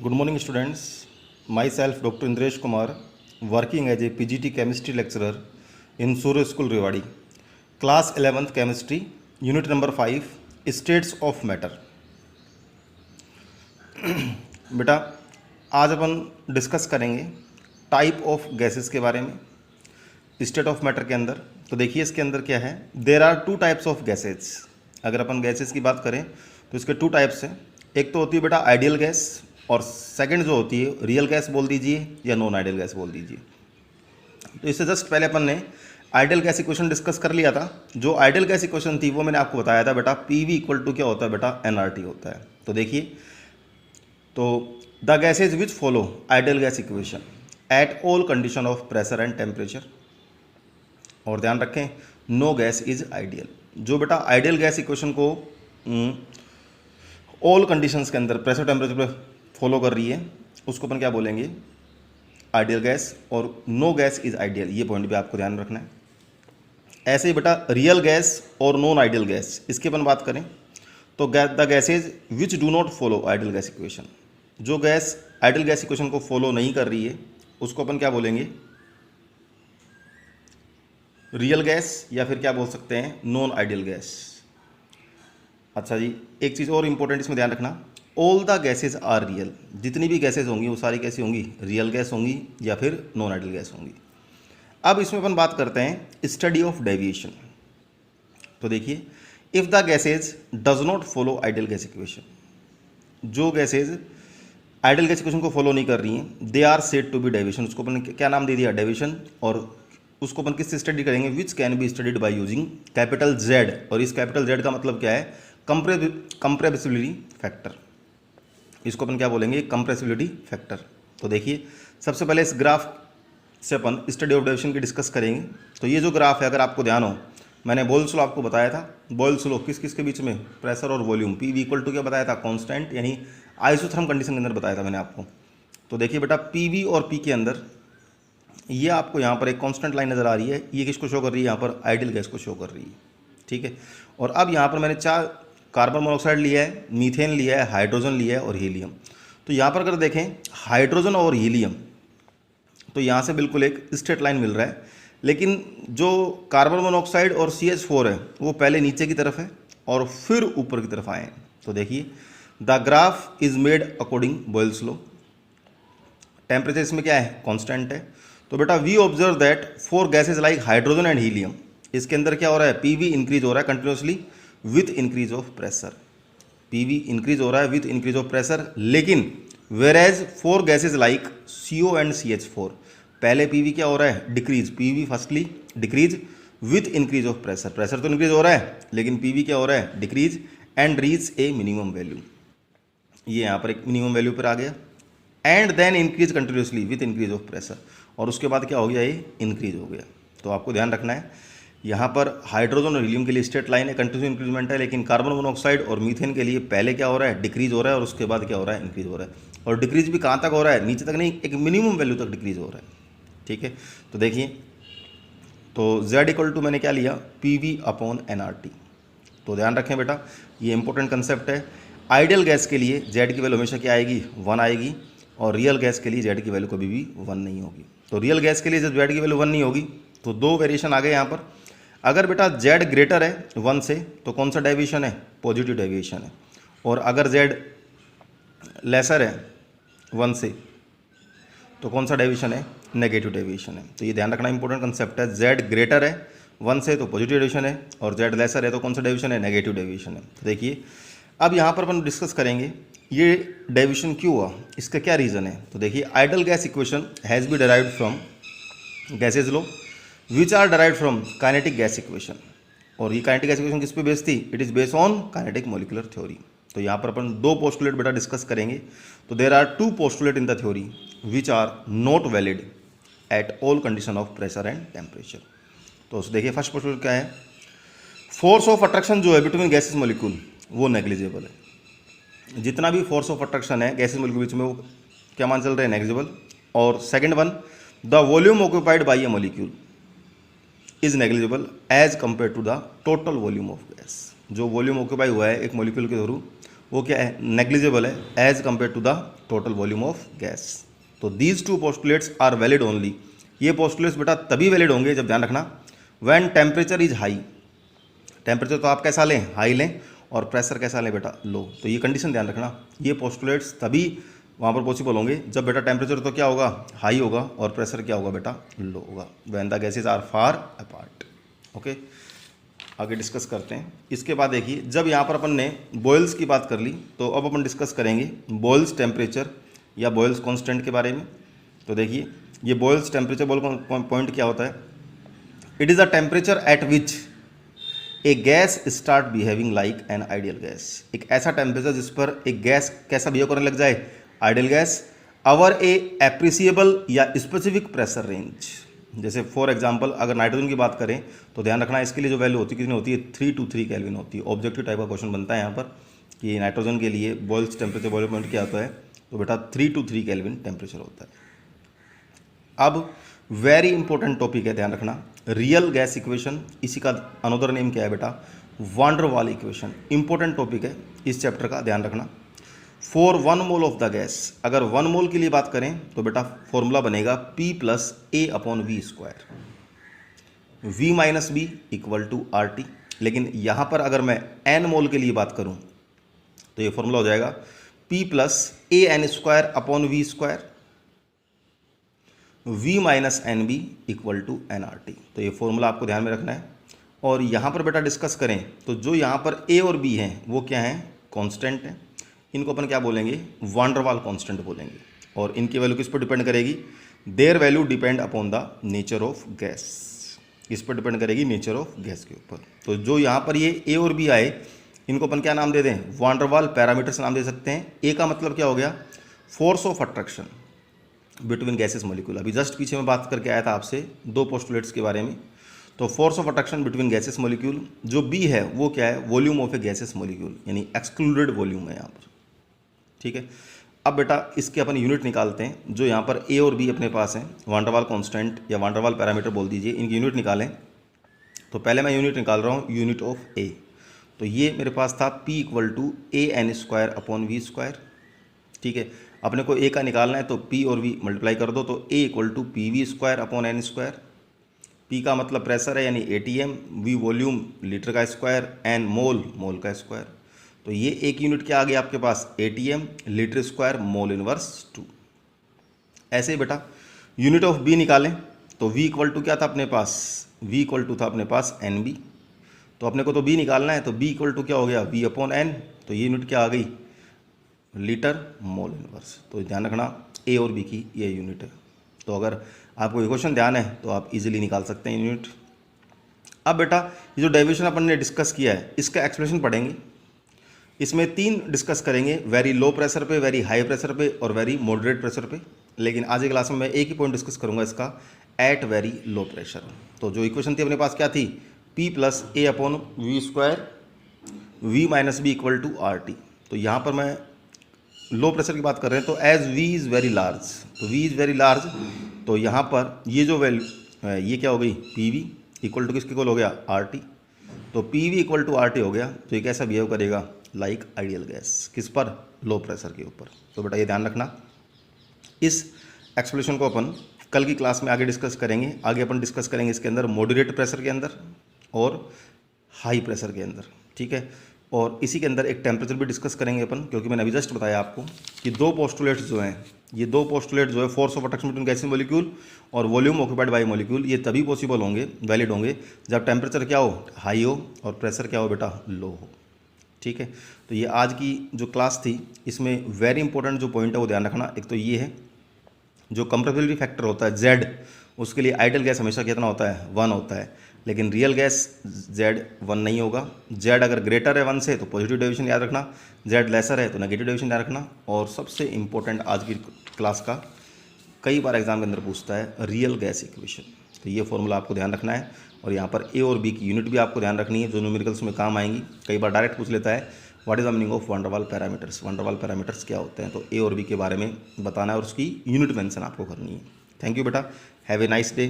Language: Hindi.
Good morning, students. Myself, Dr. Indresh Kumar, working as a PGT chemistry lecturer in Surya School, Rewadi. Class 11th Chemistry, Unit number 5, States of Matter. बेटा आज अपन डिस्कस करेंगे टाइप ऑफ गैसेस के बारे में स्टेट ऑफ मैटर के अंदर। तो देखिए इसके अंदर क्या है, there are two types of gases. अगर अपन गैसेस की बात करें तो इसके टू टाइप्स हैं। एक तो होती है बेटा आइडियल गैस और सेकंड जो होती है रियल गैस बोल दीजिए या नॉन आइडियल गैस बोल दीजिए। तो इससे जस्ट पहले अपन ने आइडियल गैस इक्वेशन डिस्कस कर लिया था। जो आइडियल गैस इक्वेशन थी वो मैंने आपको बताया था बेटा पीवी इक्वल टू क्या होता है बेटा एनआरटी होता है। तो देखिए, तो the gases which follow ideal gas equation eight all condition of pressure and temperature. और ध्यान रखें नो गैस इज आइडियल। जो बेटा आइडियल गैस इक्वेशन को ऑल कंडीशंस के अंदर प्रेशर टेम्परेचर पर फॉलो कर रही है उसको अपन क्या बोलेंगे आइडियल गैस, और नो गैस इज आइडियल। ये पॉइंट भी आपको ध्यान रखना है। ऐसे ही बेटा रियल गैस और नॉन आइडियल गैस, इसकी अपन बात करें तो the gases which do not follow ideal gas equation. जो गैस आइडियल गैस इक्वेशन को फॉलो नहीं कर रही है उसको अपन क्या बोलेंगे रियल गैस, या फिर क्या बोल सकते हैं नॉन आइडियल गैस। अच्छा जी, एक चीज़ और इंपॉर्टेंट इसमें ध्यान रखना, all the gases are real. जितनी भी गैसेज होंगी वो सारी कैसी होंगी, रियल गैस होंगी या फिर नॉन आइडियल गैस होंगी। अब इसमें अपन बात करते हैं स्टडी ऑफ डेविएशन। तो देखिए if the gases does not follow ideal gas equation, जो गैसेज आइडियल गैस इक्वेशन को फॉलो नहीं कर रही हैं they are said to be deviation. उसको अपन क्या नाम दे दिया डेविएशन। और उसको अपन किससे स्टडी करेंगे, which can be studied by using capital Z. और इस कैपिटल जेड का मतलब क्या है, कंप्रेसिबिलिटी फैक्टर। इसको अपन क्या बोलेंगे कंप्रेसिबिलिटी फैक्टर। तो देखिए सबसे पहले इस ग्राफ से अपन स्टडी ऑफ डेविएशन की डिस्कस करेंगे। तो ये जो ग्राफ है अगर आपको ध्यान हो, मैंने बॉयल्स लॉ आपको बताया था। बॉयल्स लॉ किस किस के बीच में, प्रेशर और volume, P V equal to क्या बताया था कांस्टेंट, यानी आइसोथर्म कंडीशन के अंदर बताया था मैंने आपको। तो देखिए बेटा पी वी और पी के अंदर ये आपको यहाँ पर एक कांस्टेंट लाइन नज़र आ रही है। ये किसको शो कर रही है, यहाँ पर आइडियल गैस को शो कर रही है। ठीक है, और अब यहाँ पर मैंने 4 कार्बन मोनोऑक्साइड लिया है, मीथेन लिया है, हाइड्रोजन लिया है और हीलियम। तो यहाँ पर अगर देखें हाइड्रोजन और हीलियम, तो यहाँ से बिल्कुल एक स्ट्रेट लाइन मिल रहा है। लेकिन जो कार्बन मोनोऑक्साइड और CH4 है वो पहले नीचे की तरफ है और फिर ऊपर की तरफ आए हैं। तो देखिए the graph is made according Boyle's law. Temperature इसमें क्या है कांस्टेंट है। तो बेटा we observe that for gases like hydrogen and helium, इसके अंदर क्या हो रहा है पीवी इंक्रीज हो रहा है continuously with increase of pressure. PV increase हो रहा है विथ इंक्रीज ऑफ प्रेशर। लेकिन whereas for gases like CO and CH4 पहले पीवी क्या हो रहा है decrease, PV firstly decrease with increase of pressure. Pressure तो इंक्रीज हो रहा है लेकिन पीवी क्या हो रहा है decrease and reach a minimum value. ये यहाँ पर एक मिनिमम वैल्यू पर आ गया and then increase continuously with increase of pressure, और उसके बाद क्या हो गया ये इंक्रीज हो गया। तो आपको ध्यान रखना है यहाँ पर हाइड्रोजन और हीलियम के लिए स्ट्रेट लाइन है, कंटिन्यूस इंक्रीजमेंट है। लेकिन कार्बन मोनोऑक्साइड और मीथेन के लिए पहले क्या हो रहा है डिक्रीज हो रहा है और उसके बाद क्या हो रहा है इंक्रीज हो रहा है। और डिक्रीज भी कहाँ तक हो रहा है, नीचे तक नहीं, एक मिनिमम वैल्यू तक डिक्रीज हो रहा है। ठीक है, तो देखिए तो Z इक्वल टू मैंने क्या लिया PV अपॉन NRT। तो ध्यान रखें बेटा ये इंपॉर्टेंट कंसेप्ट है। आइडियल गैस के लिए Z की वैल्यू हमेशा क्या आएगी 1 आएगी, और रियल गैस के लिए Z की वैल्यू कभी भी 1 नहीं होगी। तो रियल गैस के लिए जब Z की वैल्यू 1 नहीं होगी तो 2 वेरिएशन आ गए यहाँ पर। अगर बेटा Z ग्रेटर है 1 से तो कौन सा डेविएशन है पॉजिटिव डेविएशन है, और अगर Z लेसर है 1 से तो कौन सा डेविएशन है नेगेटिव डेविएशन है। तो ये ध्यान रखना इंपॉर्टेंट कंसेप्ट है। Z ग्रेटर है 1 से तो पॉजिटिव डेविएशन है, और Z लेसर है तो कौन सा डेविएशन है नेगेटिव डेविएशन है। तो देखिए अब यहाँ पर अपन डिस्कस करेंगे ये डेविएशन क्यों हुआ, इसका क्या रीज़न है। तो देखिए ideal gas equation has be derived from gases law which are derived from kinetic gas equation. और ये काइनेटिक गैस इक्वेशन किस पे बेस्ड थी, it is based on kinetic molecular theory. तो यहाँ पर अपन 2 पोस्टुलेट बेटा डिस्कस करेंगे। तो there are 2 postulate in the theory which are not valid at all condition of pressure and temperature. तो देखिए फर्स्ट पोस्टुलेट क्या है, फोर्स ऑफ अट्रैक्शन जो है बिटवीन गैसेज मॉलिक्यूल वो नेग्लिजिबल है। जितना भी फोर्स ऑफ अट्रैक्शन है गैसेज मॉलिक्यूल बीच में वो क्या मान चल रहे हैं नेग्लिजिबल। और second one the volume occupied by a molecule is negligible as compare to the total volume of gas. जो वॉल्यूम ऑक्यूपाई हुआ है एक मॉलिक्यूल के थ्रू वो क्या है, नेग्लिजिबल है as compare to the total volume of gas. तो these two postulates are valid only, ये पोस्टुलेट्स बेटा तभी वैलिड होंगे, जब ध्यान रखना, when temperature is high, temperature तो आप कैसा लें, हाई लें, और प्रेशर कैसा लें बेटा, लो। तो ये कंडीशन ध्यान रखना, ये पोस्टुलेट्स तभी वहाँ पर पॉसिबल होंगे जब बेटा टेम्परेचर तो क्या होगा, हाई होगा, और प्रेशर क्या होगा बेटा, लो होगा, when the gases are far apart. Okay, आगे डिस्कस करते हैं। इसके बाद देखिए, जब यहाँ पर अपन ने बॉयल्स की बात कर ली, तो अब अपन डिस्कस करेंगे बॉयल्स टेम्परेचर या बॉयल्स कांस्टेंट के बारे में। तो देखिए, ये बॉयल्स टेम्परेचर पॉइंट क्या होता है, it is a temperature at which A gas start behaving like an ideal gas. एक ऐसा टेम्परेचर जिस पर एक गैस कैसा बिहेव करने लग जाए, आइडियल गैस, अवर ए एप्रिसिएबल या स्पेसिफिक प्रेशर रेंज। जैसे फॉर एग्जांपल अगर नाइट्रोजन की बात करें तो ध्यान रखना, इसके लिए जो वैल्यू होती है कितनी होती है, 3 to 3 केल्विन होती है। ऑब्जेक्टिव टाइप का क्वेश्चन बनता है यहाँ पर कि नाइट्रोजन के लिए बॉयल्स टेम्परेचर बॉइलिंग पॉइंट क्या होता है, तो बेटा 3 to 3 केल्विन टेम्परेचर होता है। अब वेरी इंपॉर्टेंट टॉपिक है, ध्यान रखना, रियल गैस इक्वेशन, इसी का अनदर नेम क्या है बेटा, van der Waal equation. Important topic है इस चैप्टर का, ध्यान रखना। For 1 mole of the gas, अगर 1 मोल के लिए बात करें तो बेटा फॉर्मूला बनेगा P + A/V², V - B = RT। लेकिन यहाँ पर अगर मैं N मोल के लिए बात करूँ तो ये फॉर्मूला हो जाएगा P + AN²/V², V - NB = nRT। तो ये फॉर्मूला आपको ध्यान में रखना है। और यहाँ पर बेटा डिस्कस करें तो जो यहाँ पर A और B हैं वो क्या हैं, कांस्टेंट हैं। इनको अपन क्या बोलेंगे, वान डेर वाल कांस्टेंट बोलेंगे। और इनकी वैल्यू किस पर डिपेंड करेगी, their value depend upon the nature of gas, इस पर डिपेंड करेगी नेचर ऑफ गैस के ऊपर। तो जो यहाँ पर ये A और B आए, इनको अपन क्या नाम दे दें, वान डेर वाल पैरामीटर्स नाम दे सकते हैं। A का मतलब क्या हो गया, force of attraction between gases molecule. अभी जस्ट पीछे में बात करके आया था आपसे 2 पोस्टुलेट्स के बारे में। तो force of attraction between gases molecule, जो B है वो क्या है, volume of A gases molecule, यानी एक्सक्लूडेड वॉल्यूम है यहाँ पर। ठीक है, अब बेटा इसके अपन यूनिट निकालते हैं। जो यहाँ पर A और B अपने पास हैं, वान डेर वाल कांस्टेंट या वान डेर वाल पैरामीटर बोल दीजिए, इनकी यूनिट निकालें। तो पहले मैं यूनिट निकाल रहा हूँ, यूनिट ऑफ A। तो ये मेरे पास था P = AN²/V²। ठीक है, अपने को A का निकालना है तो P और V मल्टीप्लाई कर दो, तो A = PV²/N²। P का मतलब प्रेशर है यानी ATM, V वॉल्यूम लीटर का स्क्वायर, N मोल का स्क्वायर। तो ये एक यूनिट क्या आ गया आपके पास, ATM litre square mole inverse 2। ऐसे ही बेटा यूनिट ऑफ B निकालें तो V = क्या था अपने पास, V = था अपने पास NB। तो अपने को तो B निकालना है, तो B = क्या हो गया, V/N। तो ये यूनिट क्या आ गई, लीटर मोल इनवर्स। तो ध्यान रखना A और B की ये यूनिट है। तो अगर आपको ये क्वेश्चन ध्यान है तो आप इजीली निकाल सकते हैं यूनिट। अब बेटा ये जो डेरिवेशन अपन ने डिस्कस किया है, इसका एक्सप्लेनेशन पढ़ेंगे। इसमें 3 डिस्कस करेंगे, वेरी लो प्रेशर पे, वेरी हाई प्रेशर पे और वेरी मॉडरेट प्रेशर पे। लेकिन आज की क्लास में मैं एक ही पॉइंट डिस्कस करूंगा इसका, एट वेरी लो प्रेशर। तो जो इक्वेशन थी अपने पास क्या थी, P + A/V², V - B = RT। तो यहाँ पर मैं लो प्रेशर की बात कर रहे हैं, तो as V is very large, तो V इज़ वेरी लार्ज, तो यहाँ पर ये जो वैल्यू है ये क्या हो गई, PV = किसके इक्वल हो गया, RT। तो PV = RT हो गया। तो ये कैसा बिहेव करेगा, लाइक आइडियल गैस, किस पर, लो प्रेशर के ऊपर। तो बेटा ये ध्यान रखना। इस एक्सप्लेनेशन को अपन कल की क्लास में आगे डिस्कस करेंगे। आगे अपन डिस्कस करेंगे इसके अंदर मॉडरेट प्रेशर के अंदर और हाई प्रेशर के अंदर। ठीक है, और इसी के अंदर एक टेम्परेचर भी डिस्कस करेंगे अपन, क्योंकि मैंने अभी जस्ट बताया आपको कि 2 पोस्टुलेट्स जो हैं, ये 2 पोस्टुलेट्स जो है, force of attraction between gases molecule और वॉल्यूम ऑक्यूपाइड बाय मॉलिक्यूल, ये तभी पॉसिबल होंगे, वैलिड होंगे, जब टेम्परेचर क्या हो, हाई हो, और प्रेशर क्या हो बेटा, लो हो। ठीक है, तो ये आज की जो क्लास थी इसमें वेरी इंपॉर्टेंट जो पॉइंट है वो ध्यान रखना। एक तो ये है, जो कंप्रेसिबिलिटी फैक्टर होता है Z, उसके लिए आइडियल गैस हमेशा कितना होता है, 1 होता है। लेकिन रियल गैस Z 1 नहीं होगा। Z अगर ग्रेटर है 1 से तो पॉजिटिव डेविएशन याद रखना, Z लेसर है तो नेगेटिव डेविएशन याद रखना। और सबसे इंपॉर्टेंट आज की क्लास का, कई बार एग्जाम के अंदर पूछता है, रियल गैस इक्वेशन। तो ये फॉर्मूला आपको ध्यान रखना है। और यहाँ पर A और B की यूनिट भी आपको ध्यान रखनी है, जो न्यूमेरिकल्स में काम आएंगी। कई बार डायरेक्ट पूछ लेता है, what is the meaning of one der वाल पैरामीटर्स, वान डेर वाल पैरामीटर्स क्या होते हैं। तो A और B के बारे में बताना है और उसकी यूनिट मेंशन आपको करनी है। थैंक यू बेटा, हैव ए नाइस डे।